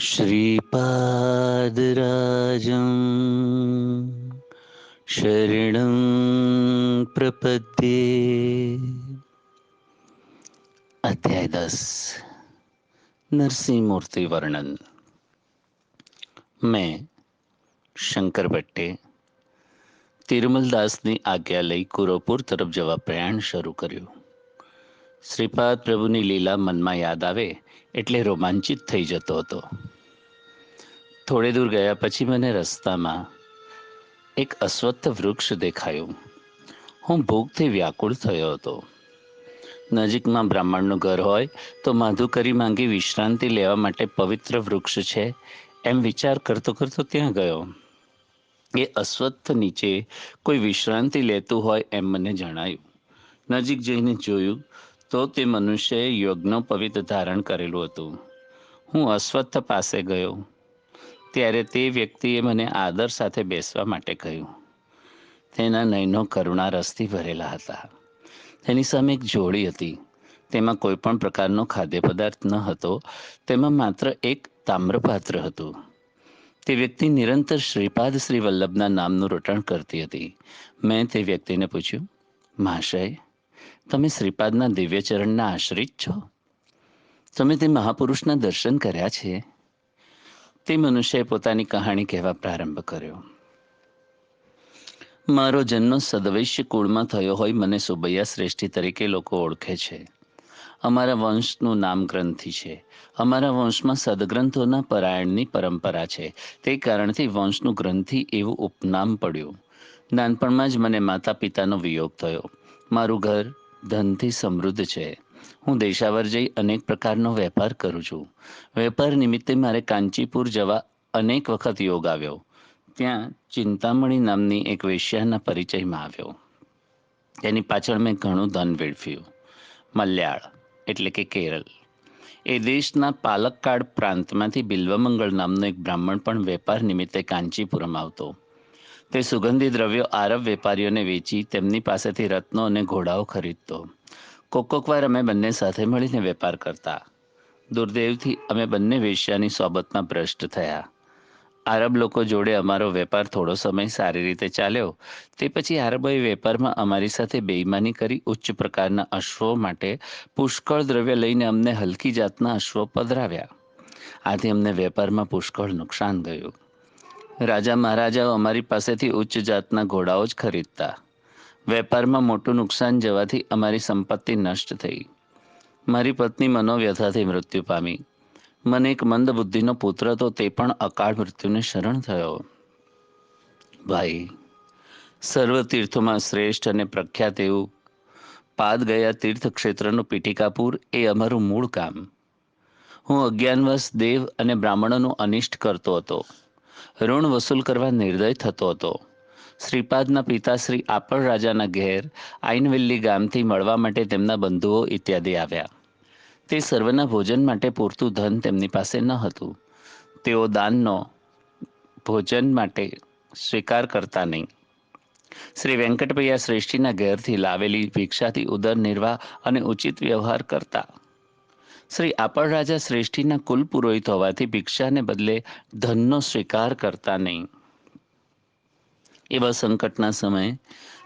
श्रीपादराजं शरणं प्रपद्ये। अध्याय 10 नरसिंह मूर्ति वर्णन। मैं શંકર ભટ્ટે તિરુમલદાસની આજ્ઞા લઈ કુરોપુર તરફ જવા પ્રયાણ શરૂ કર્યું. શ્રીપાદ પ્રભુની લીલા મનમાં યાદ આવે એટલે રોમાંચિત થઈ જતો હતો. થોડે દૂર ગયા પછી મને રસ્તામાં એક અશ્વત્થ વૃક્ષ દેખાયું. હું ભૂખથી વ્યાકુળ થયો હતો. નજીકમાં બ્રાહ્મણનું ઘર હોય તો માધુકરી માંગી વિશ્રાંતિ લેવા માટે પવિત્ર વૃક્ષ છે એમ વિચાર કરતો કરતો ત્યાં ગયો. એ અશ્વત્થ નીચે કોઈ વિશ્રાંતિ લેતું હોય એમ મને જણાયું. નજીક જઈને જોયું તો તે મનુષ્યએ યજ્ઞોપવિત ધારણ કરેલું હતું. હું અશ્વત્થ પાસે ગયો ત્યારે તે વ્યક્તિએ મને આદર સાથે બેસવા માટે કહ્યું. તેના નયનો કરુણા રસથી ભરેલા હતા. તેની સામે એક જોડી હતી. તેમાં કોઈ પણ પ્રકારનો ખાદ્ય પદાર્થ ન હતો. તેમાં માત્ર એક તામ્રપાત્ર હતું. તે વ્યક્તિ નિરંતર શ્રીપાદ શ્રી વલ્લભના નામનું રટણ કરતી હતી. મેં તે વ્યક્તિને પૂછ્યું, મહાશય, તમે શ્રીપાદના દિવ્ય ચરણના આશ્રિત છો? તમે તે મહાપુરુષના દર્શન કર્યા છે? તે મનુષ્યએ પોતાની કહાણી કહેવા પ્રારંભ કર્યો. મારો જન્મ સદવૈશ્ય કુળમાં થયો હોય મને સુબૈયા શ્રેષ્ઠી તરીકે લોકો ઓળખે છે. અમારા વંશનું નામ ગ્રંથિ છે. અમારા વંશમાં સદગ્રંથોના પરાયણની પરંપરા છે. તે કારણથી વંશનું ગ્રંથિ એવું ઉપનામ પડ્યું. નાનપણમાં જ મને માતા પિતાનો વિયોગ થયો. મારું ઘર ધનથી સમૃદ્ધ છે. હું દેશાવર જઈ અનેક પ્રકારનો વેપાર કરું છું. વેપાર નિમિત્તે મારે કાંચીપુર જવા અનેક વખત યોગ આવ્યો. ત્યાં ચિંતામણી નામની એક વેશ્યાના પરિચયમાં આવ્યો. તેની પાછળ મેં ઘણું ધન વેડફ્યું. મલ્યાળ એટલે કે કેરળ એ દેશના પાલક્કાડ પ્રાંતમાંથી બિલ્વમંગળ નામનો એક બ્રાહ્મણ પણ વેપાર નિમિત્તે કાંચીપુરમ આવતો. તે સુગંધી દ્રવ્યો આરબ વેપારીઓને વેચી તેમની પાસેથી રત્નો અને ઘોડાઓ ખરીદતો. કોક વાર અમે બંને સાથે મળીને વેપાર કરતા. દુર્દૈવથી અમે બંને વેશ્યાની સોબતમાં ભ્રષ્ટ થયા. આરબ લોકો જોડે અમારો વેપાર થોડો સમય સારી રીતે ચાલ્યો. તે પછી આરબોએ વેપારમાં અમારી સાથે બેઈમાની કરી ઉચ્ચ પ્રકારના અશ્વો માટે પુષ્કળ દ્રવ્ય લઈને અમને હલકી જાતના અશ્વો પધરાવ્યા. આથી અમને વેપારમાં પુષ્કળ નુકસાન ગયું. રાજા મહારાજાઓ અમારી પાસેથી ઉચ્ચ જાતના ઘોડાઓ જ ખરીદતા. વેપારમાં મોટું નુકસાન જવાથી અમારી સંપત્તિ નષ્ટ થઈ. મારી પત્ની મનોવ્યથાથી મૃત્યુ પામી. મને એક મંદ બુદ્ધિનો પુત્ર તો તે પણ અકાળ મૃત્યુને શરણ થયો. ભાઈ, સર્વ તીર્થોમાં શ્રેષ્ઠ અને પ્રખ્યાત એવું પાદ ગયા તીર્થ ક્ષેત્રનું પીઠિકાપુર એ અમારું મૂળ ગામ. હું અજ્ઞાનવશ દેવ અને બ્રાહ્મણોનું અનિષ્ટ કરતો હતો. ઋણ વસૂલ કરવા નિર્દય થતો હતો. શ્રીપાદના પિતા શ્રી આપળ રાજાના ઘેર આઈનવેલ્લી ગામથી મળવા માટે તેમના બંધુઓ ઇત્યાદિ આવ્યા. તે સર્વના ભોજન માટે પૂરતું ધન તેમની પાસે ન હતું. તેઓ દાનનો ભોજન માટે સ્વીકાર કરતા નહીં. શ્રી વેંકટભૈયા શ્રેષ્ઠીના ઘેરથી લાવેલી ભિક્ષાથી ઉદર નિર્વાહ અને ઉચિત વ્યવહાર કરતા. શ્રી આપળ રાજા શ્રેષ્ઠીના કુલ પુરોહિત હોવાથી ભિક્ષાને બદલે ધનનો સ્વીકાર કરતા નહીં. એવા સંકટના સમયે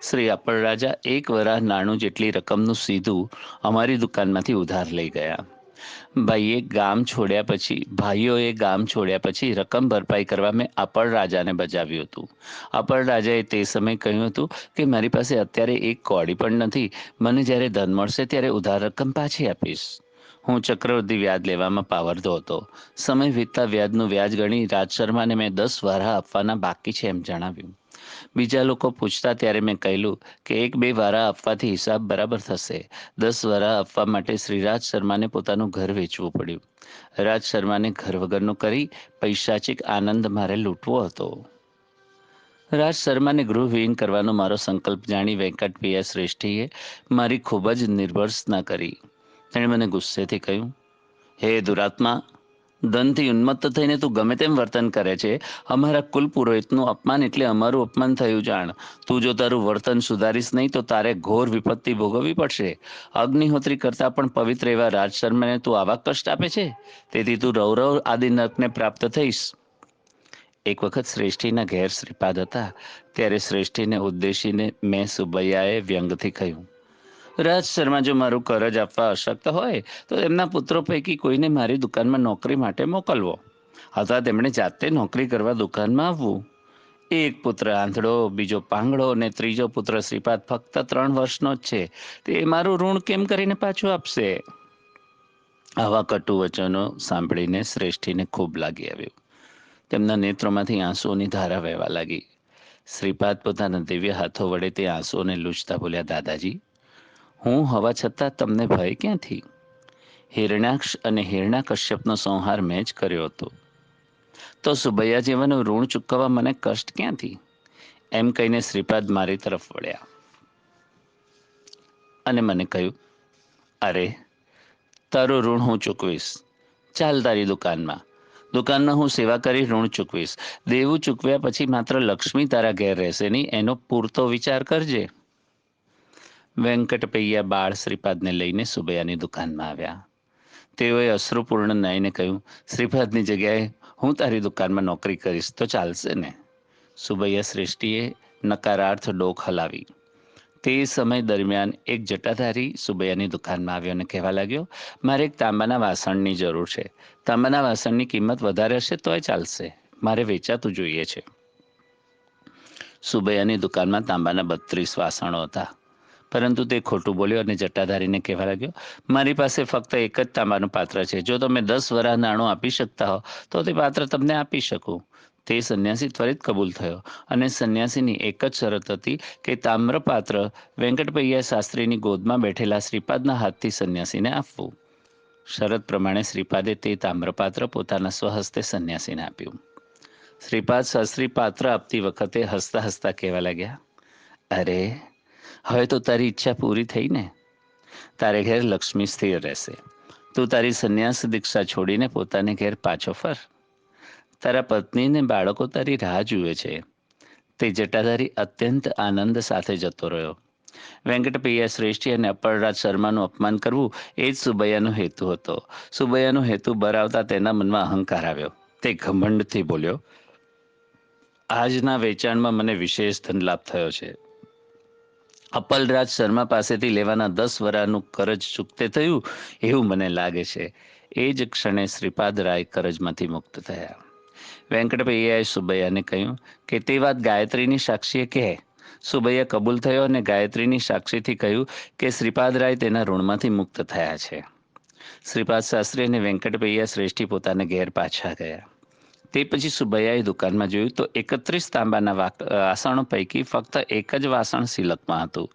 શ્રી આપળ રાજા એક વરાહ નાણું જેટલી રકમનું સીધું અમારી દુકાનમાંથી ઉધાર લઈ ગયા. ભાઈઓએ ગામ છોડ્યા પછી રકમ ભરપાઈ કરવા મેં આપળ રાજાને બજાવ્યું હતું. આપળ રાજાએ તે સમયે કહ્યું હતું કે મારી પાસે અત્યારે એક કૌડી પણ નથી. મને જ્યારે ધન મળશે ત્યારે ઉધાર રકમ પાછી આપીશ. હું ચક્રવૃદ્ધિ વ્યાજ લેવામાં પાવરધો હતો. સમય વીતતા વ્યાજનું વ્યાજ ગણી રાજશર્માને મેં 10 વારા આપવાના બાકી છે એમ જણાવ્યું. બીજા લોકો પૂછતા ત્યારે મેં કહેલું કે 1-2 વારા આપવાથી હિસાબ બરાબર થશે. 10 વારા આપવા માટે શ્રીરાજ શર્માને પોતાનું ઘર વેચવું પડ્યું. રાજ શર્માને ઘર વગરનું કરી પૈશાચિક આનંદ મારે લૂંટવો હતો. રાજ શર્માને ગૃહવિહીન કરવાનો મારો સંકલ્પ જાણી વેંકટભૈયા શ્રેષ્ઠીએ મારી ખૂબ જ નિર્ભર્સના કરી. તેણે મને ગુસ્સેથી કહ્યું, હે દુરાત્મા, ધનથી ઉન્મત્ત થઈને તું ગમે તેમ વર્તન કરે છે. અમારા કુલ પુરોહિતનું અપમાન એટલે અમારું અપમાન થયું જાણ. તું જો તારું વર્તન સુધારીશ નહીં તો તારે ઘોર વિપત્તિ ભોગવવી પડશે. અગ્નિહોત્રી કરતાં પણ પવિત્ર એવા રાજશર્માને તું આવા કષ્ટ આપે છે. તેથી તું રૌરવ આદિ નરકને પ્રાપ્ત થઈશ. એક વખત શ્રેષ્ઠીના ઘેર શ્રીપાદ હતા. ત્યારે શ્રેષ્ઠીને ઉદ્દેશીને મેં સુબૈયાએ વ્યંગથી કહ્યું, રાજ શર્મા જો મારું કરજ આપવા અશક્ત હોય તો તેમના પુત્રો પૈકી કોઈને મારી દુકાનમાં નોકરી માટે મોકલવો, અથવા તેમણે જાતે નોકરી કરવા દુકાનમાં આવવું. એક પુત્ર આંધળો, બીજો પાંગડો અને ત્રીજો પુત્ર શ્રીપાદ ફક્ત 3 વર્ષનો જ છે. તે મારું ઋણ કેમ કરીને પાછું આપશે? આવા કટુ વચનો સાંભળીને શ્રેષ્ઠીને ખૂબ લાગી આવ્યું. તેમના નેત્રોમાંથી આંસુઓની ધારા વહેવા લાગી. શ્રીપાદ પોતાના દિવ્ય હાથો વડે તે આંસુઓને લૂછતા બોલ્યા, દાદાજી, હું હોવા છતાં તમને ભય ક્યાંથી? હિરણાક્ષ અને હિરણાકશ્યપનો સંહાર મેં જ કર્યો હતો, તો સુબૈયા જેવાનું ઋણ ચૂકવવા મને કષ્ટ ક્યાંથી? એમ કહીને શ્રીપાદ મારી તરફ વળ્યા અને મને કહ્યું, અરે, તારું ઋણ હું ચૂકવીશ. ચાલ તારી દુકાનમાં હું સેવા કરી ઋણ ચૂકવીશ. દેવું ચૂકવ્યા પછી માત્ર લક્ષ્મી તારા ઘેર રહેશે નહીં, એનો પૂરતો વિચાર કરજે. વેંકટપૈયા બાળ શ્રીપાદને લઈને સુબૈયાની દુકાનમાં આવ્યા. તેઓએ અશ્રુપૂર્ણ નયને કહ્યું, શ્રીપાદની જગ્યાએ હું તારી દુકાનમાં નોકરી કરીશ તો ચાલશે ને? સુબૈયા શ્રેષ્ઠીએ નકારાર્થ ડોક હલાવી. તે સમય દરમિયાન એક જટાધારી સુબૈયાની દુકાનમાં આવ્યો અને કહેવા લાગ્યો, મારે એક તાંબાના વાસણની જરૂર છે. તાંબાના વાસણની કિંમત વધારે હશે તોય ચાલશે, મારે વેચાતું જોઈએ છે. સુબૈયાની દુકાનમાં તાંબાના 32 વાસણો હતા, પરંતુ તે ખોટું બોલ્યો અને જટાધારીને કહેવા લાગ્યો, મારી પાસે ફક્ત એક જ તાંબાનું પાત્ર છે. જો તમે 10 વરાહ નાણું આપી શકતા હો તો તે પાત્ર તમને આપી શકું. તે સંન્યાસી ત્વરિત કબૂલ થયો અને સંન્યાસીની એક જ શરત હતી કે તામ્રપાત્ર વેંકટપૈયા શાસ્ત્રીની ગોદમાં બેઠેલા શ્રીપાદના હાથથી સંન્યાસીને આપવું. શરત પ્રમાણે શ્રીપાદે તે તામ્રપાત્ર પોતાના સ્વહસ્તે સંન્યાસીને આપ્યું. શ્રીપાદ શાસ્ત્રી પાત્ર આપતી વખતે હસતા હસતા કહેવા લાગ્યા, અરે, હવે તો તારી ઈચ્છા પૂરી થઈ ને? તારે ઘેર લક્ષ્મી સ્થિર રહેશે. તું તારી સંન્યાસ દીક્ષા છોડીને પોતાને ઘેર પાછો ફર. તારા પત્ની ને બાળકો તારી રાહ જુએ છે. તે જટાધારી અત્યંત આનંદ સાથે જતો રહ્યો. વેંકટપૈયા શ્રેષ્ઠી અને અપરરાજ શર્માનું અપમાન કરવું એ જ સુબૈયાનો હેતુ હતો. સુબૈયાનો હેતુ બરાવતા તેના મનમાં અહંકાર આવ્યો. તે ઘમંડથી બોલ્યો, આજના વેચાણમાં મને વિશેષ ધન લાભ થયો છે. અપલરાજ શર્મા પાસેથી લેવાના 10 વરાનું કરજ ચૂકતે થયું એવું મને લાગે છે. એ જ ક્ષણે શ્રીપાદ રાય કરજમાંથી મુક્ત થયા. વેંકટપૈયાએ સુબૈયાને કહ્યું કે તે વાત ગાયત્રીની સાક્ષીએ કહે. સુબૈયા કબૂલ થયો અને ગાયત્રીની સાક્ષીથી કહ્યું કે શ્રીપાદ રાય તેના ઋણમાંથી મુક્ત થયા છે. શ્રીપાદ શાસ્ત્રી અને વેંકટપૈયા શ્રેષ્ઠી પોતાના ઘેર પાછા ગયા. તે પછી સુબૈયાએ દુકાનમાં જોયું તો 31 તાંબાના વાસણો પૈકી ફક્ત એક જ વાસણ સિલકમાં હતું.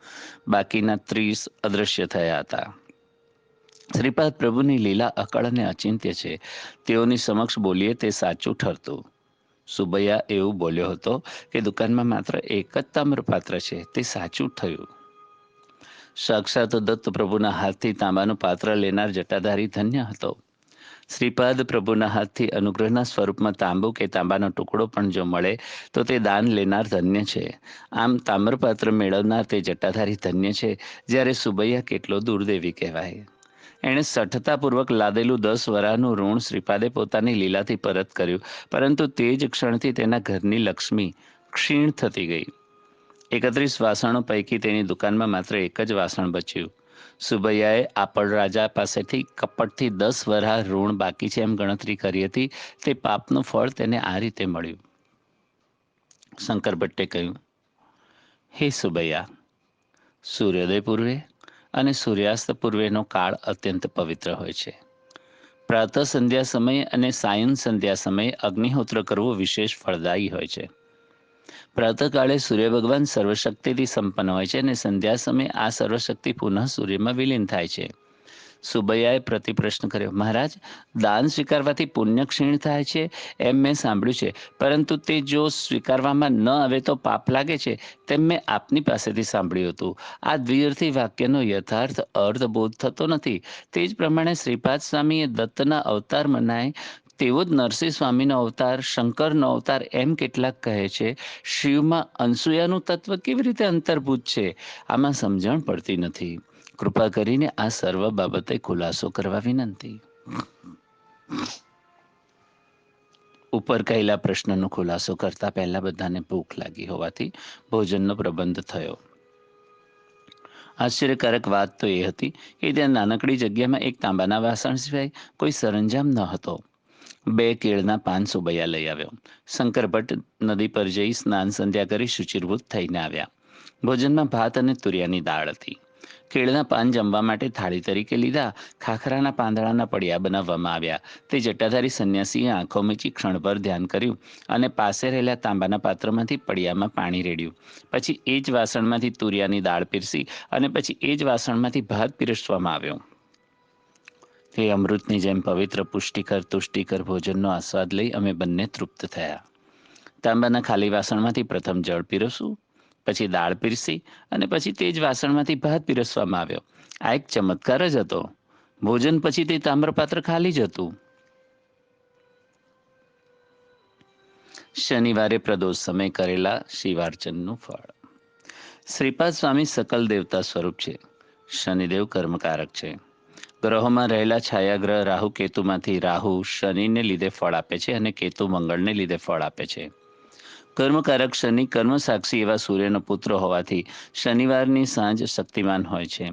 બાકીના 30 અદૃશ્ય થયા હતા. શ્રીપાદ પ્રભુની લીલા અકળ અને અચિંત્ય છે. તેઓની સમક્ષ બોલીએ તે સાચું ઠરતું. સુબૈયા એવું બોલ્યો હતો કે દુકાનમાં માત્ર એક જ તામ્રપાત્ર છે. તે સાચું થયું. સાક્ષાત દત્ત પ્રભુના હાથથી તાંબાનું પાત્ર લેનાર જટાધારી ધન્ય હતો. શ્રીપાદ પ્રભુના હાથથી અનુગ્રહના સ્વરૂપમાં તાંબુ કે તાંબાનો ટુકડો પણ જો મળે તો તે દાન લેનાર ધન્ય છે. આમ તામ્રપાત્ર મેળવનાર તે જટાધારી ધન્ય છે. જ્યારે સુબૈયા કેટલો દુર્દેવી કહેવાય. એણે સઠતાપૂર્વક લાદેલું 10 વરાનું ઋણ શ્રીપાદે પોતાની લીલાથી પરત કર્યું, પરંતુ તે જ ક્ષણથી તેના ઘરની લક્ષ્મી ક્ષીણ થતી ગઈ. 31 વાસણો પૈકી તેની દુકાનમાં માત્ર એક જ વાસણ બચ્યું. સુબૈયાએ આપળ રાજા પાસેથી કપટથી 10 વરાહ ઋણ બાકી છે એમ ગણતરી કરી હતી. તે પાપનું ફળ તેને આ રીતે મળ્યું. શંકર ભટ્ટે કહ્યું, હે સુબૈયા, સૂર્યોદય પૂર્વે અને સૂર્યાસ્ત પૂર્વેનો કાળ અત્યંત પવિત્ર હોય છે. પ્રાતઃ સંધ્યા સમય અને સાયં સંધ્યા સમયે અગ્નિહોત્ર કરવું વિશેષ ફળદાયી હોય છે. પ્રાતઃકાળે સૂર્ય ભગવાન સર્વશક્તિથી સંપન્ન હોય છે અને સંધ્યા સમયે આ સર્વશક્તિ પુનઃ સૂર્યમાં વિલીન થાય છે. સુબૈયાએ પ્રતિપ્રશ્ન કર્યો, મહારાજ, દાન સ્વીકારવાથી પુણ્ય ક્ષીણ થાય છે એમ મેં સાંભળ્યું છે, પરંતુ તે જો સ્વીકારવામાં ન આવે તો પાપ લાગે છે તેમ મેં આપની પાસેથી સાંભળ્યું હતું. આ દ્વિઅર્થી વાક્યનો યથાર્થ અર્થ બોધ થતો નથી. તે જ પ્રમાણે શ્રીપાદ સ્વામીએ દત્તના અવતાર મનાય તેવો જ નરસિંહ સ્વામીનો અવતાર, શંકરનો અવતાર એમ કેટલાક કહે છે. શિવમાં અનસૂયાનું તત્વ કેવી રીતે અંતર્ભૂત છે, આમાં સમજણ પડતી નથી. કૃપા કરીને આ સર્વ બાબતે ખુલાસો કરવા વિનંતી. ઉપર કહેલા પ્રશ્નનો ખુલાસો કરતા પહેલા બધાને ભૂખ લાગી હોવાથી ભોજનનો પ્રબંધ થયો. આશ્ચર્યકારક વાત તો એ હતી કે ત્યાં નાનકડી જગ્યામાં એક તાંબાના વાસણ સિવાય કોઈ સરંજામ ન હતો. 2 કેળના પાન સુબૈયા લઈ આવ્યો. શંકરભટ્ટ નદી પર જઈ સ્નાન સંધ્યા કરી શુચિર્ભૂત થઈને આવ્યા. ભોજનમાં ભાત અને તુરિયાની દાળ હતી. કેળના પાન જમવા માટે થાળી તરીકે લીધા. ખાખરાના પાંદડાના પડિયા બનાવવામાં આવ્યા. તે જટાધારી સંન્યાસીએ આંખો મીચી ક્ષણભર ધ્યાન કર્યું અને પાસે રહેલા તાંબાના પાત્રમાંથી પડિયામાં પાણી રેડ્યું. પછી એ જ વાસણમાંથી તુરિયાની દાળ પીરસી અને પછી એ જ વાસણમાંથી ભાત પીરસવામાં આવ્યો. તે અમૃતની જેમ પવિત્ર પુષ્ટિકર તુષ્ટિકર ભોજનનો આસ્વાદ લઈ અમે બંને તૃપ્ત થયા. તાંબાના ખાલી વાસણમાંથી પ્રથમ જળ પીરસવું, પછી દાળ પીરસી અને પછી તે જ વાસણમાંથી ભાત પીરસવામાં આવ્યો. આ એક ચમત્કાર જ હતો. ભોજન પછી તે તામ્રપાત્ર ખાલી જ હતું. શનિવારે પ્રદોષ સમય કરેલા શિવાર્ચનનું ફળ. શ્રીપાદ સ્વામી સકલ દેવતા સ્વરૂપ છે. શનિદેવ કર્મકારક છે. ગ્રહોમાં રહેલા છાયાગ્રહ રાહુ કેતુમાંથી રાહુ શનિને લીધે ફળ આપે છે અને કેતુ મંગળને લીધે ફળ આપે છે. કર્મકારક શનિ કર્મસાક્ષી એવા સૂર્યનો પુત્ર હોવાથી શનિવારની સાંજ શક્તિમાન હોય છે.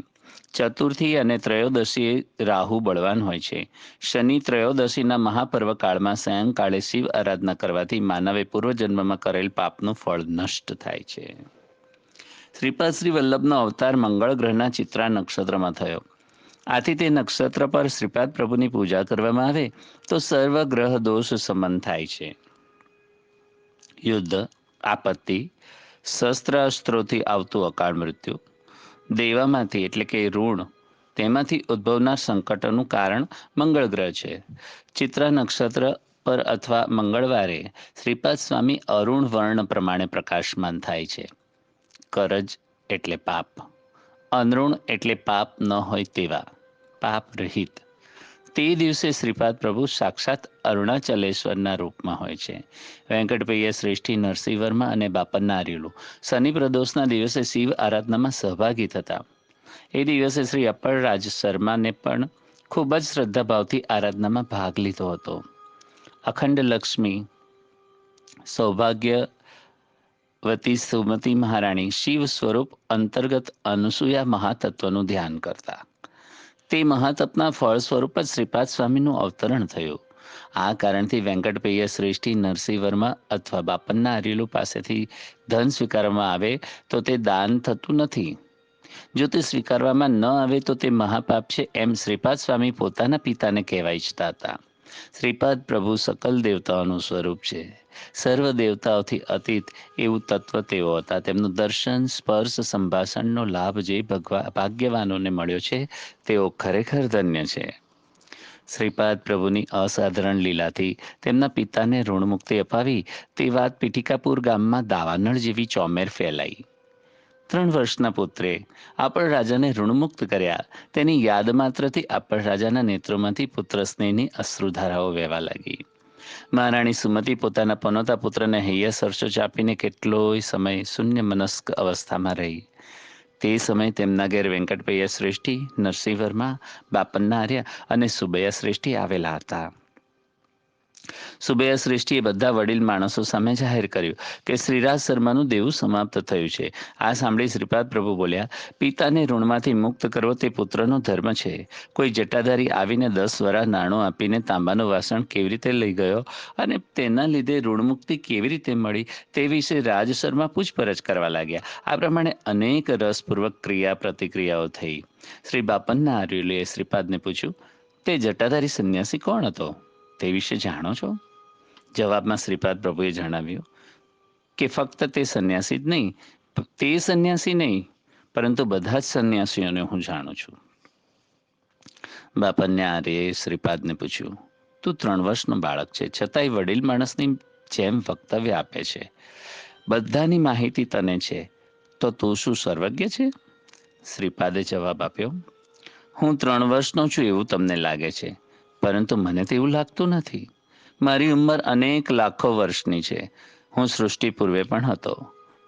ચતુર્થી અને ત્રયોદશીએ રાહુ બળવાન હોય છે. શનિ ત્રયોદશીના મહાપર્વ કાળમાં સાયંકાળે શિવ આરાધના કરવાથી માનવે પૂર્વજન્મમાં કરેલ પાપનું ફળ નષ્ટ થાય છે. શ્રીપાદ શ્રી વલ્લભનો અવતાર મંગળ ગ્રહના ચિત્રા નક્ષત્રમાં થયો. આથી તે નક્ષત્ર પર શ્રીપાદ પ્રભુની પૂજા કરવામાં આવે તો સર્વ ગ્રહ દોષ સમન થાય છે. યુદ્ધ, આપત્તિ, શસ્ત્ર અસ્ત્રોથી આવતું અકાળ મૃત્યુ, દેવામાંથી એટલે કે ઋણ, તેમાંથી ઉદ્ભવનાર સંકટોનું કારણ મંગળ ગ્રહ છે. ચિત્રા નક્ષત્ર પર અથવા મંગળવારે શ્રીપાદ સ્વામી અરુણ વર્ણ પ્રમાણે પ્રકાશમાન થાય છે. કરજ એટલે પાપ, અનઋણ એટલે પાપ ન હોય તેવા, પાપ રહિત. તે દિવસે શ્રીપાદ પ્રભુ સાક્ષાત અરુણાચલેશ્વરના રૂપમાં હોય છે. વેંકટપૈયા શ્રેષ્ઠી નરસિંહ વર્મા અને બાપન્ના આર્યુલુ શનિ પ્રદોષના દિવસે શિવ આરાધનામાં સહભાગી થતા. એ દિવસે શ્રી અપરરાજ શર્માને પણ ખૂબ જ શ્રદ્ધાભાવથી આરાધનામાં ભાગ લીધો હતો. અખંડ લક્ષ્મી સૌભાગ્યવતી સુમતી મહારાણી શિવ સ્વરૂપ અંતર્ગત અનુસૂયા મહાતત્વનું ધ્યાન કરતા. તે મહાતપના ફળ સ્વરૂપ જ શ્રીપાદ સ્વામીનું અવતરણ થયું. આ કારણથી વેંકટપૈયા શ્રેષ્ઠી નરસિંહ વર્મા અથવા બાપન્ના આર્યુલુ પાસેથી ધન સ્વીકારવામાં આવે તો તે દાન થતું નથી. જો તે સ્વીકારવામાં ન આવે તો તે મહાપાપ છે, એમ શ્રીપાદ સ્વામી પોતાના પિતાને કહેવા ઈચ્છતા હતા. શ્રીપાદ પ્રભુ સકલ દેવતાઓનું સ્વરૂપ છે. સર્વ દેવતાઓથી અતીત એવું તત્વ તેઓ હતા. તેમનું દર્શન, સ્પર્શ, સંભાષણનો લાભ જે ભાગ્યવાનોને મળ્યો છે તેઓ ખરેખર ધન્ય છે. શ્રીપાદ પ્રભુની અસાધારણ લીલાથી તેમના પિતાને ઋણમુક્તિ અપાવી તે વાત પીઠિકાપુર ગામમાં દાવાનળ જેવી ચોમેર ફેલાઈ. 3 વર્ષના પુત્રે આપણ રાજાને ઋણમુક્ત કર્યા. તેની યાદ માત્રથી આપણ રાજાના નેત્રોમાંથી પુત્ર સ્નેહની અશ્રુધારાઓ વહેવા લાગી. મહારાણી સુમતી પોતાના પનોતા પુત્રને હૈયા સરસો ચાપીને કેટલોય સમય શૂન્ય મનસ્ક અવસ્થામાં રહી. તે સમયે તેમના ઘેર વેંકટપૈયા શ્રેષ્ઠી, નરસિંહ વર્મા, બાપન્ના આર્ય અને સુબૈયા શ્રેષ્ઠી આવેલા હતા. સુબૈયા શ્રેષ્ઠીએ બધા વડીલ માણસો સામે જાહેર કર્યું કે શ્રીરાજ શર્માનું દેવું સમાપ્ત થયું છે. આ સાંભળી શ્રીપાદ પ્રભુ બોલ્યા, પિતાને ઋણમાંથી મુક્ત કરવો તે પુત્રનો ધર્મ છે. કોઈ જટાધારી આવીને 10 વરા નાણું આપીને તાંબાનું વાસણ કેવી રીતે લઈ ગયો અને તેના લીધે ઋણમુક્તિ કેવી રીતે મળી તે વિશે રાજ શર્મા પૂછપરછ કરવા લાગ્યા. આ પ્રમાણે અનેક રસપૂર્વક ક્રિયા પ્રતિક્રિયાઓ થઈ. શ્રી બાપન્ના આર્યુલે શ્રીપાદને પૂછ્યું, તે જટાધારી સંન્યાસી કોણ હતો? તે વિશે જાણો છો? જવાબમાં શ્રીપાદ પ્રભુએ જણાવ્યું કે ફક્ત તે સંન્યાસી જ નહીં, તે સંન્યાસી નહીં, પરંતુ બધા જ સંન્યાસીઓને હું જાણું છું. બાપન્ના આર્યે શ્રીપાદને પૂછ્યું, તું 3 વર્ષનો બાળક છે, છતાંય વડીલ માણસની જેમ વક્તવ્ય આપે છે. બધાની માહિતી તને છે, તો તું શું સર્વજ્ઞ છે? શ્રીપાદે જવાબ આપ્યો, હું 3 વર્ષનો છું એવું તમને લાગે છે, પરંતુ મને તેવું લાગતું નથી. મારી ઉંમર અનેક લાખો વર્ષની છે. હું સૃષ્ટિ પૂર્વે પણ હતો,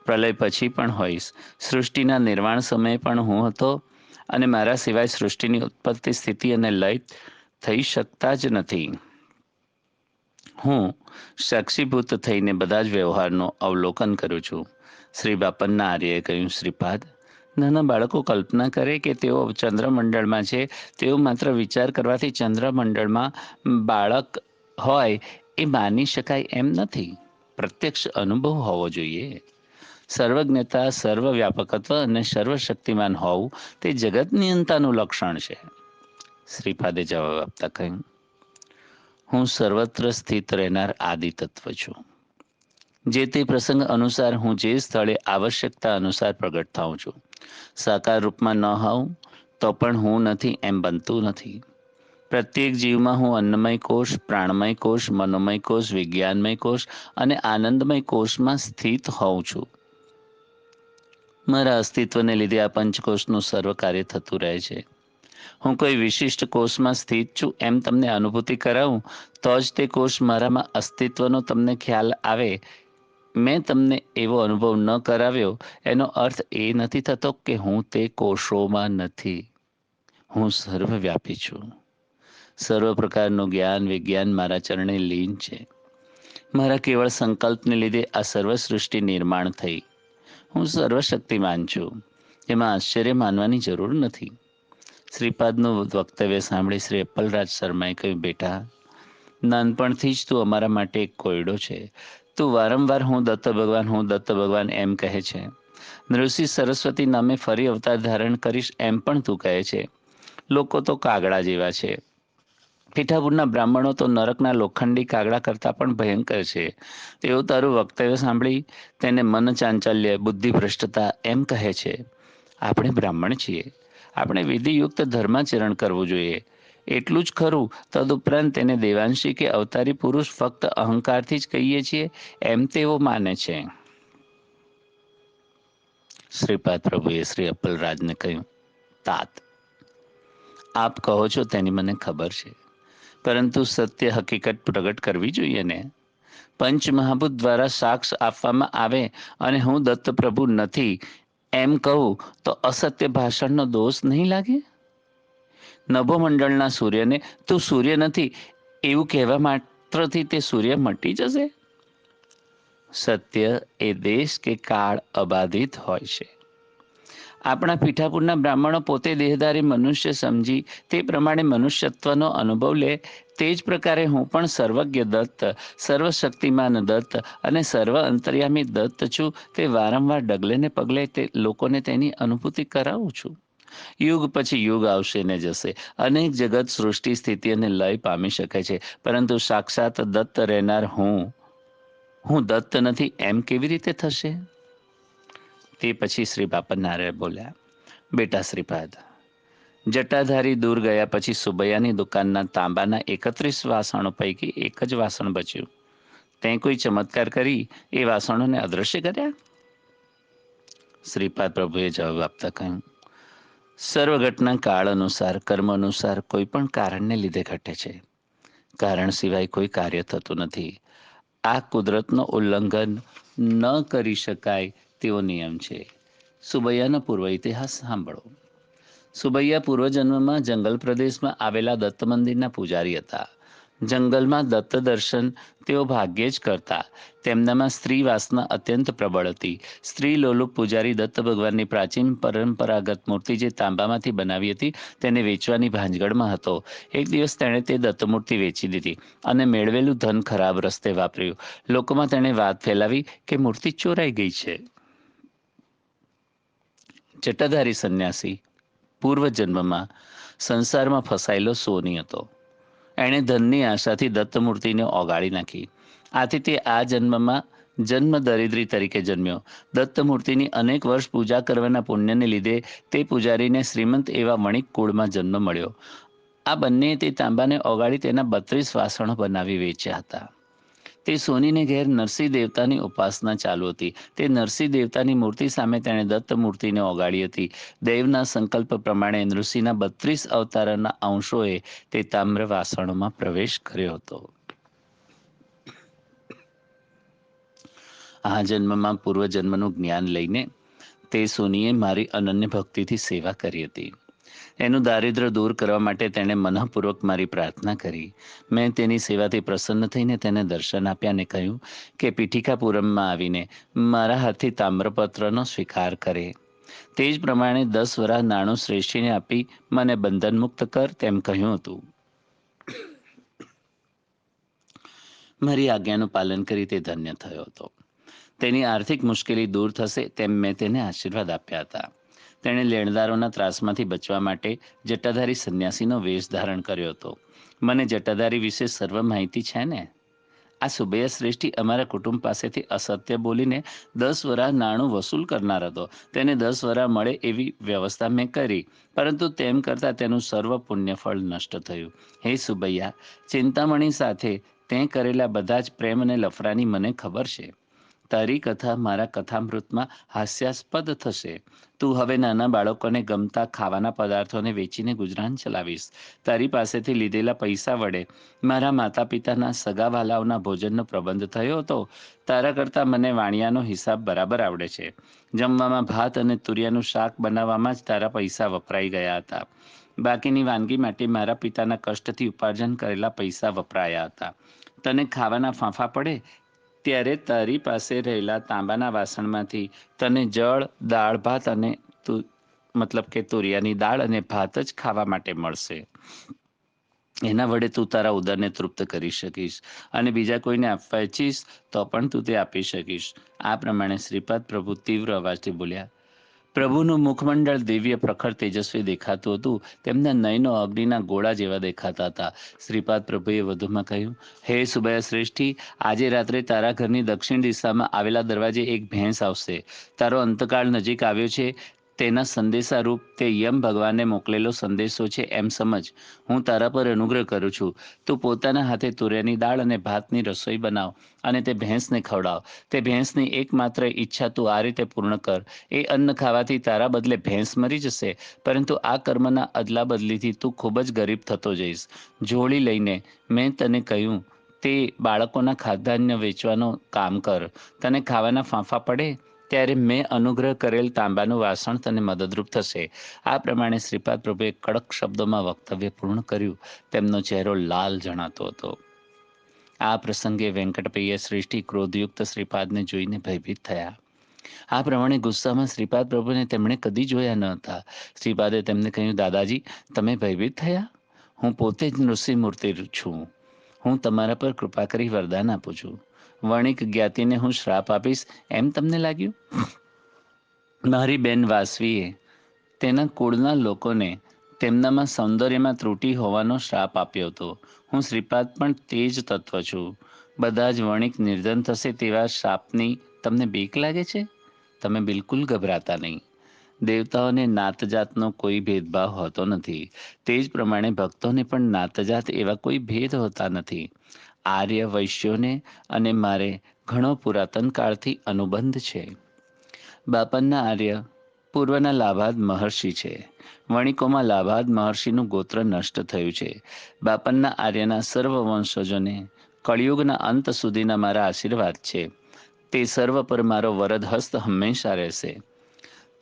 પ્રલય પછી પણ હોઈશ, સૃષ્ટિના નિર્માણ સમયે પણ હું હતો, અને મારા સિવાય સૃષ્ટિની ઉત્પત્તિ, સ્થિતિ અને લય થઈ શકતા જ નથી. હું સાક્ષીભૂત થઈને બધા જ વ્યવહારનું અવલોકન કરું છું. શ્રી બાપનના આર્યએ કહ્યું, શ્રીપાદ, નાના બાળકો કલ્પના કરે કે તેઓ ચંદ્રમંડળમાં છે. તેઓ માત્ર વિચાર કરવાથી ચંદ્રમંડળમાં બાળક હોય એ માની શકાય એમ નથી. પ્રત્યક્ષ અનુભવ હોવો જોઈએ. સર્વજ્ઞતા, સર્વવ્યાપકત્વ અને સર્વશક્તિમાન હોવું તે જગત નિયંતાનું લક્ષણ છે. શ્રીપાદે જવાબ આપતા કહ્યું, હું સર્વત્ર સ્થિત રહેનાર આદિ તત્વ છું. જે તે પ્રસંગ અનુસાર હું જે સ્થળે આવશ્યકતા અનુસાર પ્રગટ થાઉં છું. સાકાર રૂપમાં ન હોઉં તો પણ હું નથી એમ બનતું નથી. પ્રત્યેક જીવમાં હું અન્નમય કોષ, પ્રાણમય કોષ, મનોમય કોષ, વિજ્ઞાનમય કોષ અને આનંદમય કોષમાં સ્થિત હોઉં છું. મારા અસ્તિત્વને લીધે આ પંચકોષનું સર્વ કાર્ય થતું રહે છે. હું કોઈ વિશિષ્ટ કોષમાં સ્થિત છું એમ તમને અનુભૂતિ કરાવું તો જ તે કોષ મારામાં અસ્તિત્વનો તમને ખ્યાલ આવે. મેં તમને એવો અનુભવ ન કરાવ્યો એનો અર્થ એ નથી થતો કે હું તે કોષોમાં નથી. હું સર્વવ્યાપી છું. સર્વ પ્રકારનું જ્ઞાન, વિજ્ઞાન મારા ચરણે લીન છે. મારા કેવળ સંકલ્પને લીધે આ સર્વ સૃષ્ટિ નિર્માણ થઈ. હું સર્વશક્તિમાન છું. એમાં આશ્ચર્ય માનવાની જરૂર નથી. શ્રીપાદનું વક્તવ્ય સાંભળી શ્રી અપ્પલરાજ શર્માએ કહ્યું, બેટા, નાનપણથી જ તું અમારા માટે એક કોયડો છે. તું વારંવાર હું દત્ત ભગવાન, હું દત્ત ભગવાન એમ કહે છે. નૃસિંહ સરસ્વતી નામે ફરી અવતાર ધારણ કરીશ એમ પણ તું કહે છે. લોકો તો કાગડા જેવા છે. પીઠાપુરના બ્રાહ્મણો તો નરકના લોખંડી કાગડા કરતાં પણ ભયંકર છે. તેઓ તારું વક્તવ્ય સાંભળી તેને મન ચાંચલ્ય, બુદ્ધિ ભ્રષ્ટતા એમ કહે છે. આપણે બ્રાહ્મણ છીએ. આપણે વિધિયુક્ત ધર્માચરણ કરવું જોઈએ. એટલું જ ખરું. તદુપરાંત તેને દેવાંશી કે અવતારી પુરુષ ફક્ત અહંકારથી જ કહીએ છીએ એમ તેઓ માને છે. શ્રીપાદ પ્રભુએ શ્રી અપ્પલરાજને કહ્યું, તાત, આપ કહો છો તેની મને ખબર છે, પરંતુ સત્ય હકીકત પ્રગટ કરવી જોઈએ ને. પંચમહાભૂત દ્વારા સાક્ષ આપવામાં આવે અને હું દત્ત પ્રભુ નથી એમ કહું તો અસત્ય ભાષણનો દોષ નહીં લાગે? નભોમંડળના સૂર્યને તું સૂર્ય નથી એવું કહેવા માત્રથી તે સૂર્ય મટી જશે? સત્ય એ દેશ કે કાળ અબાધિત હોય છે. આપણા પીઠાપુરના બ્રાહ્મણો પોતે દેહધારી મનુષ્ય સમજી તે પ્રમાણે મનુષ્યત્વનો અનુભવ લે, તે જ પ્રકારે હું પણ સર્વજ્ઞ દત્ત, સર્વશક્તિમાન દત્ત અને સર્વ અંતર્યામી દત્ત છું. તે વારંવાર ડગલે ને પગલે તે લોકોને તેની અનુભૂતિ કરાવું છું. યુગ પછી યુગ આવશે ને જશે. અનેક જગત, સૃષ્ટિ, સ્થિતિ અને લય પામી શકે છે, પરંતુ સાક્ષાત દત્ત રહેનાર હું દત્ત નથી એમ કેવી રીતે થશે? તે પછી શ્રી બાપનનારાયણ બોલ્યા, બેટા શ્રીપાદ, જટાધારી દૂર ગયા પછી સુબૈયાની દુકાનના તાંબાના 31 વાસણો પૈકી એક જ વાસણ બચ્યું. તે કોઈ ચમત્કાર કરી એ વાસણોને અદૃશ્ય કર્યા? શ્રીપાદ પ્રભુએ જવાબ આપતા કહ્યું, સર્વ ઘટના કાળ અનુસાર, કર્મ અનુસાર કોઈ પણ કારણને લીધે ઘટે છે. કારણ સિવાય કોઈ કાર્ય થતું નથી. આ કુદરતનો ઉલ્લંઘન ન કરી શકાય તેવો નિયમ છે. સુબૈયાનો પૂર્વ ઇતિહાસ સાંભળો. સુબૈયા પૂર્વજન્મમાં જંગલ પ્રદેશમાં આવેલા દત્ત મંદિરના પૂજારી હતા. જંગલમાં દત્ત દર્શન તેઓ ભાગ્યે જ કરતા. તેમનામાં સ્ત્રી વાસના અત્યંત પ્રબળ હતી. સ્ત્રી લોલુપ પૂજારી દત્ત ભગવાનની પ્રાચીન પરંપરાગત મૂર્તિ જે તાંબામાંથી બનાવી હતી તેને વેચવાની ભાંજગડમાં હતો. એક દિવસ તેણે તે દત્તમૂર્તિ વેચી દીધી અને મેળવેલું ધન ખરાબ રસ્તે વાપર્યું. લોકોમાં તેણે વાત ફેલાવી કે મૂર્તિ ચોરાઈ ગઈ છે. જટાધારી સંન્યાસી પૂર્વજન્મમાં સંસારમાં ફસાયેલો સોની હતો. એણે ધનની આશાથી દત્તમૂર્તિને ઓગાળી નાખી. આથી તે આ જન્મમાં જન્મ દરિદ્રી તરીકે જન્મ્યો. દત્તમૂર્તિની અનેક વર્ષ પૂજા કરવાના પુણ્યને લીધે તે પૂજારીને શ્રીમંત એવા વણિક કુળમાં જન્મ મળ્યો. આ બંનેએ તે તાંબાને ઓગાળી તેના 32 વાસણો બનાવી વેચ્યા હતા. તે સોનીને ઘેર નરસિંહ દેવતાની ઉપાસના ચાલુ હતી. તે નરસિંહ દેવતાની મૂર્તિ સામે તેણે દત્ત મૂર્તિને ઓગાળી હતી. દૈવના સંકલ્પ પ્રમાણે નૃસિંહના 32 અવતારના અંશોએ તે તામ્ર વાસણોમાં પ્રવેશ કર્યો હતો. આ જન્મમાં પૂર્વજન્મનું જ્ઞાન લઈને તે સોનીએ મારી અનન્ય ભક્તિથી સેવા કરી હતી. એનું દારિદ્ર્ય દૂર કરવા માટે તેણે મનઃપૂર્વક મારી પ્રાર્થના કરી. મેં તેની સેવાથી પ્રસન્ન થઈને તેને દર્શન આપ્યા અને કહ્યું કે પીઠિકાપુરમમાં આવીને મારા હાથથી તામ્રપત્રનો સ્વીકાર કરે. તે જ પ્રમાણે 10 વરા નાણું શ્રેષ્ઠીને આપી મને બંધનમુક્ત કર તેમ કહ્યું હતું. મારી આજ્ઞાનું પાલન કરી તે ધન્ય થયો હતો. તેની આર્થિક મુશ્કેલી દૂર થશે તેમ મેં તેને આશીર્વાદ આપ્યા હતા. તેણે લેણદારોના ત્રાસમાંથી બચવા માટે જટાધારી સંન્યાસીનો વેશ ધારણ કર્યો હતો. મને જટાધારી વિશે સર્વ માહિતી છે ને. આ સુબૈયા શ્રેષ્ઠી અમારા કુટુંબ પાસેથી અસત્ય બોલીને 10 વરા નાણું વસૂલ કરનાર હતો. તેને 10 વરા મળે એવી વ્યવસ્થા મેં કરી, પરંતુ તેમ કરતાં તેનું સર્વ પુણ્યફળ નષ્ટ થયું. હે સુબૈયા, ચિંતામણી સાથે તે કરેલા બધા જ પ્રેમ અને લફરાની મને ખબર છે. તારી કથા મારા કથામૃતમાં હાસ્યાસ્પદ થશે. તું હવે નાના બાળકોને ગમતા ખાવાના પદાર્થોને વેચીને ગુજરાન ચલાવીશ. તારી પાસેથી લીધેલા પૈસા વડે મારા માતા પિતાના સગાવાલાઓના ભોજનનો પ્રબંધ થયો હતો. તારા કરતાં મને વાણિયાનો હિસાબ બરાબર આવડે છે. જમવામાં ભાત અને તુરિયાનું શાક બનાવવામાં જ તારા પૈસા વપરાઈ ગયા હતા. બાકીની વાનગી માટે મારા પિતાના કષ્ટથી ઉપાર્જન કરેલા પૈસા વપરાયા હતા. તને ખાવાના ફાંફા પડે ત્યારે તારી પાસે રહેલા તાંબાના વાસણમાંથી તને જળ, દાળ ભાત અને મતલબ કે તુરિયાની દાળ અને ભાત જ ખાવા માટે મળશે. એના વડે તું તારા ઉદરને તૃપ્ત કરી શકીશ અને બીજા કોઈને આપવા ઈચ્છીશ તો પણ તું તે આપી શકીશ. આ પ્રમાણે શ્રીપાદ પ્રભુ તીવ્ર અવાજથી બોલ્યા. પ્રભુનું મુખમંડળ દિવ્ય પ્રખર તેજસ્વી દેખાતું હતું. તેમના નયનો અગ્નિના ગોળા જેવા દેખાતા હતા. શ્રીપાદ પ્રભુએ વધુમાં કહ્યું, હે સુબૈયા શ્રેષ્ઠી, આજે રાત્રે તારા ઘરની દક્ષિણ દિશામાં આવેલા દરવાજે એક ભેંસ આવશે. તારો અંતકાળ નજીક આવ્યો છે તેના સંદેશા રૂપ તે યમ ભગવાને મોકલેલો સંદેશો છે એમ સમજ. હું તારા પર અનુગ્રહ કરું છું. તું પોતાના હાથે તુરિયાની દાળ અને ભાતની રસોઈ બનાવ અને તે ભેંસને ખવડાવ. તે ભેંસની એકમાત્ર ઈચ્છા તું આ રીતે પૂર્ણ કર. એ અન્ન ખાવાથી તારા બદલે ભેંસ મરી જશે, પરંતુ આ કર્મના અદલા બદલીથી તું ખૂબ જ ગરીબ થતો જઈશ. જોડી લઈને મેં તને કહ્યું તે બાળકોના ખાદ્યાન્ય વેચવાનું કામ કર. તને ખાવાના ફાંફા પડે ત્યારે મેં અનુગ્રહ કરેલ તાંબાનું વાસણ તને મદદરૂપ થશે. આ પ્રમાણે શ્રીપાદ પ્રભુએ કડક શબ્દોમાં વક્તવ્ય પૂર્ણ કર્યું. તેમનો ચહેરો લાલ જણાતો હતો. આ પ્રસંગે વેંકટપૈયા શ્રેષ્ઠી ક્રોધયુક્ત શ્રીપાદને જોઈને ભયભીત થયા. આ પ્રમાણે ગુસ્સામાં શ્રીપાદ પ્રભુને તેમણે કદી જોયા ન હતા. શ્રીપાદે તેમને કહ્યું, દાદાજી, તમે ભયભીત થયા? હું પોતે જ નૃસિંહમૂર્તિ છું. હું તમારા પર કૃપા કરી વરદાન આપું છું. વણિક જ્ઞાતિને હું શ્રાપ આપીશ એમ તમને લાગ્યું? મારી બેન વાસવીએ તેના કુળના લોકોને તેમનામાં સૌંદર્યમાં ત્રુટિ હોવાનો શ્રાપ આપ્યો હતો. હું શ્રીપાદ પણ તે જ તત્વ છું. બધા જ વણિક નિર્ધન થશે તેવા શ્રાપની તમને બીક લાગે છે? તમે બિલકુલ ગભરાતા નહીં. દેવતાઓને નાતજાતનો કોઈ ભેદભાવ હોતો નથી. તે જ પ્રમાણે ભક્તોને પણ નાતજાત એવા કોઈ ભેદ હોતા નથી. આર્ય વૈશ્યોને અને મારે ઘણો પુરાતન કાળથી અનુબંધ છે. બાપનના આર્ય પૂર્વના લાભાદ મહર્ષિ છે. વણિકોમાં લાભાદ મહર્ષિનું ગોત્ર નષ્ટ થયું છે. બાપનના આર્યના સર્વ વંશજોને કળિયુગના અંત સુધીના મારા આશીર્વાદ છે. તે સર્વ પર મારો વરદ હસ્ત હંમેશા રહેશે.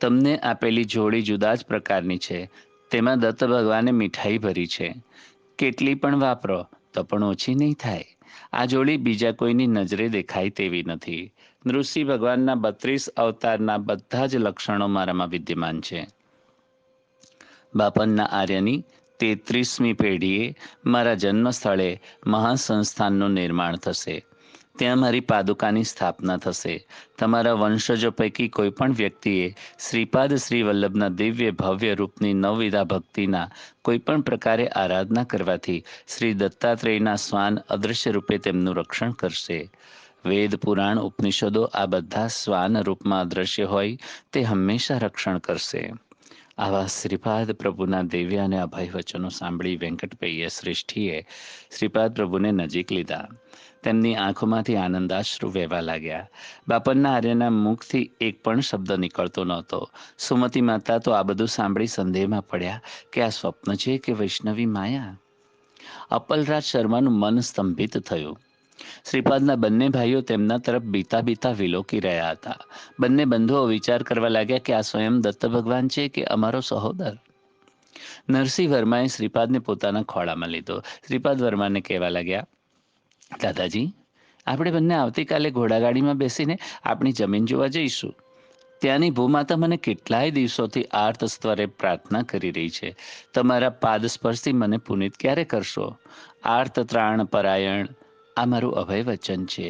તમને આપેલી જોડી જુદા જ પ્રકારની છે. તેમાં દત્ત ભગવાને મીઠાઈ ભરી છે. કેટલી પણ વાપરો તો પણ ઓછી નહીં થાય. આ જોડી બીજા કોઈની નજરે દેખાય તેવી નથી. નૃસિંહ ભગવાનના 32 અવતારના બધા જ લક્ષણો મારામાં વિદ્યમાન છે. બાપનના આર્યની 33મી પેઢીએ મારા જન્મ સ્થળે મહાસંસ્થાનનું નિર્માણ થશે. ત્યાં મારી પાદુકાની સ્થાપના થશે. તમારા વંશજો પૈકી કોઈ પણ વ્યક્તિએ શ્રીપાદ શ્રી વલ્લભના દિવ્ય ભવ્ય રૂપની નવવિધા ભક્તિના કોઈ પણ પ્રકારે આરાધના કરવાથી શ્રી દત્તાત્રેયના શ્વાન અદૃશ્ય રૂપે તેમનું રક્ષણ કરશે. વેદ, પુરાણ, ઉપનિષદો આ બધા શ્વાન રૂપમાં અદૃશ્ય હોય તે હંમેશા રક્ષણ કરશે. આવા શ્રીપાદ પ્રભુના દિવ્ય અને અભય વચનો સાંભળી વેંકટપૈયા શ્રેષ્ઠીએ શ્રીપાદ પ્રભુને નજીક લીધા. તેમની આંખોમાંથી આનંદાશ્રુ વહેવા લાગ્યા. બાપનના આર્યના મુખથી એક પણ શબ્દ નીકળતો નહોતો. સુમતી માતા તો આ બધું સાંભળી સંદેહમાં પડ્યા કે આ સ્વપ્ન છે કે વૈષ્ણવી માયા. અપલરાજ શર્માનું મન સ્તંભિત થયું. શ્રીપાદના બંને ભાઈઓ તેમના તરફ બીતા બીતા વિલોકી રહ્યા હતા. બંને બંધુઓ વિચાર કરવા લાગ્યા કે આ સ્વયં દત્ત ભગવાન છે કે અમારો સહોદર. નરસિંહ વર્માએ શ્રીપાદને પોતાના ખોળામાં લીધો. શ્રીપાદ વર્માને કહેવા લાગ્યા, દાદાજી, આપણે બંને આવતીકાલે ઘોડાગાડીમાં બેસીને આપણી જમીન જોવા જઈશું. ત્યાંની ભૂમાતા મને કેટલાય દિવસોથી આર્ત સ્તરે પ્રાર્થના કરી રહી છે. તમારા પાદ સ્પર્શથી મને પુનિત ક્યારે કરશો? આર્ત ત્રાણ પરાયણ આ મારું અભય વચન છે.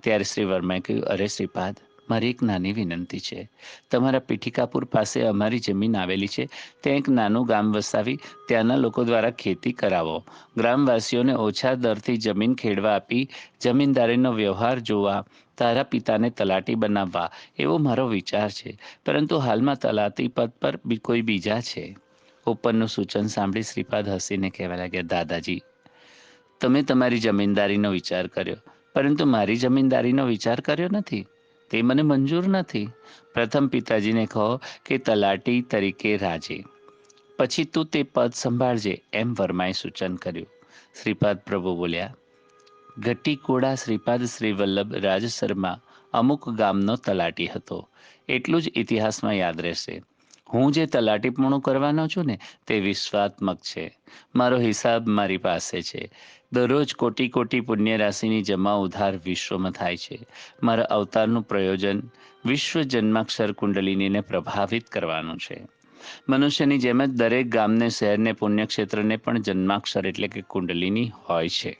ત્યારે શ્રી વર્માએ કહ્યું, અરે શ્રીપાદ, મારી એક નાની વિનંતી છે. તમારા પીઠિકાપુર પાસે અમારી જમીન આવેલી છે. ત્યાં એક નાનું ગામ વસાવી ત્યાંના લોકો દ્વારા ખેતી કરાવો. ગ્રામવાસીઓને ઓછા દરથી જમીન ખેડવા આપી જમીનદારીનો વ્યવહાર જોવા તારા પિતાને તલાટી બનાવવા એવો મારો વિચાર છે. પરંતુ હાલમાં તલાટી પદ પર કોઈ બીજા છે. ઉપરનું સૂચન સાંભળી શ્રીપાદ હસીને કહેવા લાગ્યા, દાદાજી, તમે તમારી જમીનદારીનો વિચાર કર્યો, પરંતુ મારી જમીનદારીનો વિચાર કર્યો નથી. તે મને મંજૂર નથી. પ્રથમ પિતાજીને કહો કે તલાટી તરીકે રાજે, પછી તું તે પદ સંભાળજે, એમ વર્માએ સૂચન કર્યું. શ્રીપાદ પ્રભુ બોલ્યા, ઘટીકોડા શ્રીપાદ શ્રી વલ્લભ રાજસરમાં અમુક ગામનો તલાટી હતો. એટલું જ ઇતિહાસમાં યાદ રહેશે. હું જે તલાટીપણું કરવાનો છું ને તે વિશ્વાત્મક છે. મારો હિસાબ મારી પાસે છે. દરરોજ કોટી કોટી પુણ્ય રાશિની જમા ઉધાર વિશ્વમાં થાય છે. મારા અવતારનું પ્રયોજન વિશ્વ જન્માક્ષર કુંડલિનીને પ્રભાવિત કરવાનું છે. મનુષ્યની જેમ જ દરેક ગામને, શહેરને, પુણ્યક્ષેત્રને પણ જન્માક્ષર એટલે કે કુંડલિની હોય છે.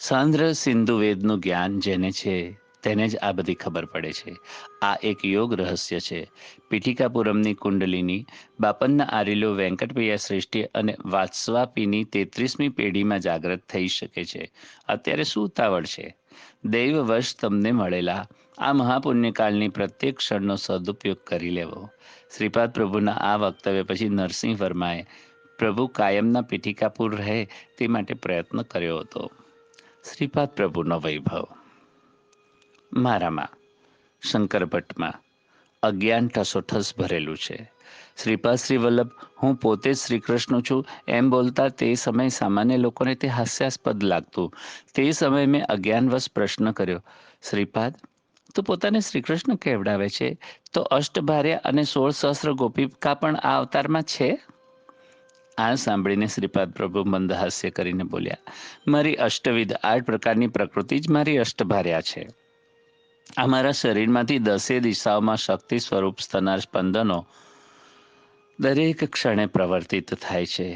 સાંદ્ર સિંધુ વેદનું જ્ઞાન જેને છે તેને જ આ બધી ખબર પડે છે. આ એક યોગ રહસ્ય છે. પીઠિકાપુરમની કુંડલિની બાપનના આરેલો વેંકટભૈયા શ્રેષ્ઠી અને વાત્સ્વાપીની 33મી પેઢીમાં જાગ્રત થઈ શકે છે. અત્યારે શું ઉતાવળ છે? દૈવવશ તમને મળેલા આ મહાપુણ્યકાળની પ્રત્યેક ક્ષણનો સદુપયોગ કરી લેવો. શ્રીપાદ પ્રભુના આ વક્તવ્ય પછી નરસિંહ વર્માએ પ્રભુ કાયમના પીઠિકાપુર રહે તે માટે પ્રયત્ન કર્યો હતો. શ્રીપાદ પ્રભુનો વૈભવ. મારામાં, શંકર ભટ્ટમાં, અજ્ઞાન ઠસોઠસ ભરેલું છે. શ્રીપાદ શ્રી વલ્લભ, હું પોતે જ શ્રી કૃષ્ણ છું એમ બોલતા તે સમયે સામાન્ય લોકોને તે હાસ્યાસ્પદ લાગતું. તે સમયે મેં અજ્ઞાનવશ પ્રશ્ન કર્યો, શ્રીપાદ, તું પોતાને શ્રી કૃષ્ણ કેવડાવે છે તો અષ્ટભાર્યા અને 16 સહસ્ત્ર ગોપિકા પણ આ અવતારમાં છે? આ સાંભળીને શ્રીપાદ પ્રભુ મંદ હાસ્ય કરીને બોલ્યા, મારી અષ્ટવિધ 8 પ્રકારની પ્રકૃતિ જ મારી અષ્ટભાર્યા છે. અમારા શરીરમાંથી 10 દિશાઓમાં શક્તિ સ્વરૂપ થનાર સ્પંદનો દરેક ક્ષણે પ્રવર્તિત થાય છે.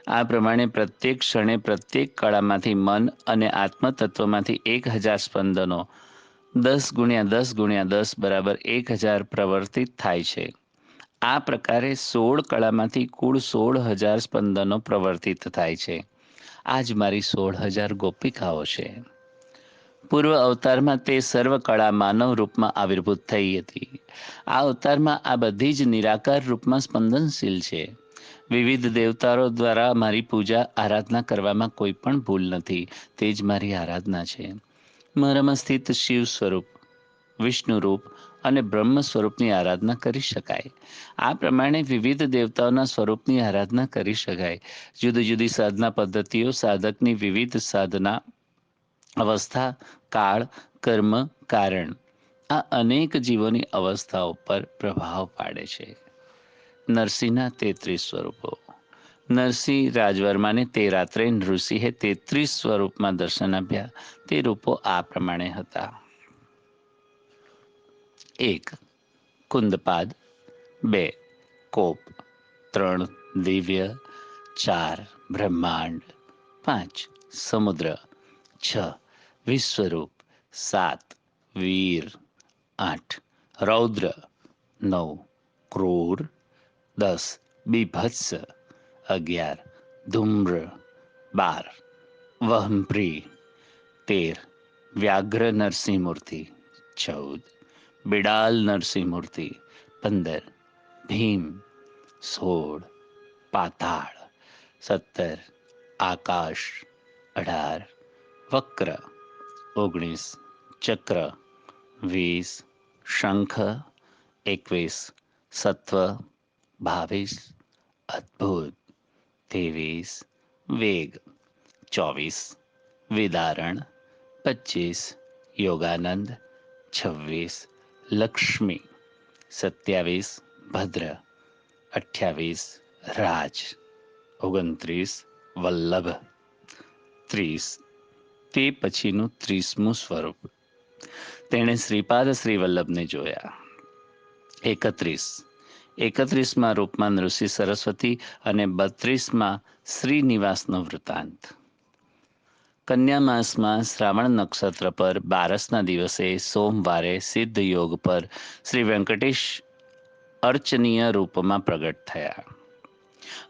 આ પ્રમાણે પ્રત્યેક ક્ષણે પ્રત્યેક કળામાંથી મન અને આત્મતત્વમાંથી 1000 સ્પંદનો 10 × 10 × 10 બરાબર 1000 પ્રવર્તિત થાય છે. આ પ્રકારે 16 કળામાંથી કુલ 16,000 સ્પંદનો પ્રવર્તિત થાય છે. આજ મારી 16,000 ગોપિકાઓ છે. પૂર્વ અવતારમાં તે સર્વ કળા માનવ રૂપમાં આવિર્ભૂત થઈ હતી. આ અવતારમાં આ બધી જ નિરાકાર રૂપમાં સ્પંદનશીલ છે. વિવિધ દેવતાઓ દ્વારા મારી પૂજા આરાધના કરવામાં કોઈ પણ ભૂલ નથી. તે જ મારી આરાધના છે. મારામાં સ્થિત શિવ સ્વરૂપ, વિષ્ણુ રૂપ અને બ્રહ્મ સ્વરૂપની આરાધના કરી શકાય. આ પ્રમાણે વિવિધ દેવતાઓના સ્વરૂપની આરાધના કરી શકાય. જુદી જુદી સાધના પદ્ધતિઓ સાધકની વિવિધ સાધના અવસ્થા, કાળ, કર્મ, કારણ આ અનેક જીવોની અવસ્થાઓ પર પ્રભાવ પાડે છે. નરસિંહના 33 સ્વરૂપો. નરસિંહ રાજવર્માને તે રાત્રે નૃસિંહે 33 સ્વરૂપમાં દર્શન આપ્યા. તે રૂપો આ પ્રમાણે હતા: 1. કુંદપાદ, 2. કોપ, 3. દિવ્ય, 4. બ્રહ્માંડ, 5. સમુદ્ર, 6. વિશ્વરૂપ, 7. વીર, 8. રૌદ્ર, 9. ક્રૂર, 10. બીભત્સ, 11. ધૂમ્ર, 12. વહંભ્રી, 13. વ્યાઘ્ર નરસિંહ મૂર્તિ, 14. બિડાલ નરસિંહ મૂર્તિ, 15. ભીમ, 16. પાતાળ, 17. આકાશ, 18. વક્ર, 19. ચક્ર, 20. શંખ, 21. સત્વ, 22. અદ્ભુત, 23. વેગ, 24. વિદારણ 25, યોગાનંદ 26, લક્ષ્મી 27, ભદ્ર 28, રાજ 29, વલ્લભ 30, તે પછીનું 30મું સ્વરૂપ. તેણે શ્રીપાદ શ્રી વલ્લભને જોયા. 31માં રૂપમાં નૃષિ સરસ્વતી અને 32માં શ્રીનિવાસનો વૃત્તાંત. કન્યા માસમાં શ્રાવણ નક્ષત્ર પર 12ના દિવસે સોમવારે સિદ્ધ યોગ પર શ્રી વેંકટેશ અર્ચનીય રૂપમાં પ્રગટ થયા.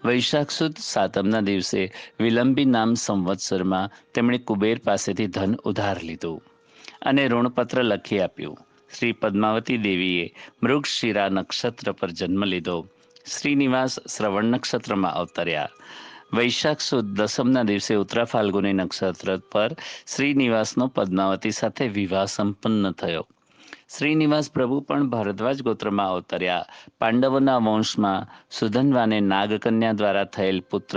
વૈશાખ સુદ સાતમના દિવસે વિલંબી નામ સંવત્સરમાં તેમણે કુબેર પાસેથી ધન ઉધાર લીધું અને ઋણપત્ર લખી આપ્યું. શ્રી પદ્માવતી દેવીએ મૃગશિરા નક્ષત્ર પર જન્મ લીધો. શ્રીનિવાસ શ્રવણ નક્ષત્રમાં અવતર્યા. વૈશાખ સુદ દસમના દિવસે ઉત્તરા ફાલ્ગુની નક્ષત્ર પર શ્રીનિવાસનો પદ્માવતી સાથે વિવાહ સંપન્ન થયો. શ્રીનિવાસ પ્રભુ પણ ભારદ્વાજ ગોત્રમાં અવતર્યા. પાંડવોના વંશમાં સુધન્વાને નાગકન્યા દ્વારા થયેલ પુત્ર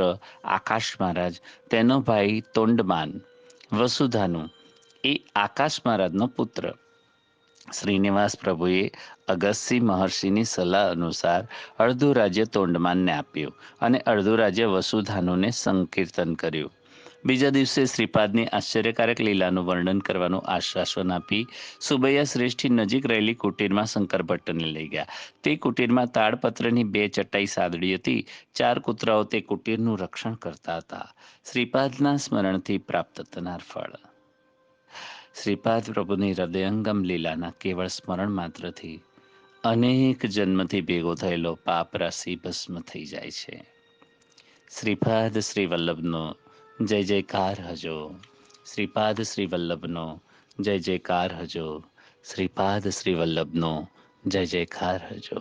આકાશ મહારાજ, તેનો ભાઈ તોંડમાન વસુધાનું એ આકાશ મહારાજનો પુત્ર. શ્રીનિવાસ પ્રભુએ અગસ્સી મહર્ષિની સલાહ અનુસાર અડધું રાજ્ય તોંડમાનને આપ્યું અને અડધું રાજ્ય વસુધાનુને સંકીર્તન કર્યું. બીજા દિવસે શ્રીપાદની આશ્ચર્યકારક લીલાનું વર્ણન કરવાનું આશ્વાસન આપી સુબૈયા શ્રેષ્ઠી નજીક રહેલી કુટીરમાં શંકર ભટ્ટને લઈ ગયા. તે કુટીરમાં તાડપત્રની 2 ચટાઈ સાદડી હતી. 4 કૂતરાઓ તે કુટીરનું રક્ષણ કરતા હતા. શ્રીપાદના સ્મરણથી પ્રાપ્ત થનાર ફળ. શ્રીપાદ પ્રભુની હૃદયંગમ લીલાના કેવળ સ્મરણ માત્રથી અનેક જન્મથી ભેગો થયેલો પાપ રાશિ ભસ્મ થઈ જાય છે. શ્રીપાદ શ્રી વલ્લભનો જય જયકાર હજો. શ્રીપાદ શ્રી વલ્લભનો જય જયકાર હજો. શ્રીપાદ શ્રી વલ્લભનો જય જયકાર હજો.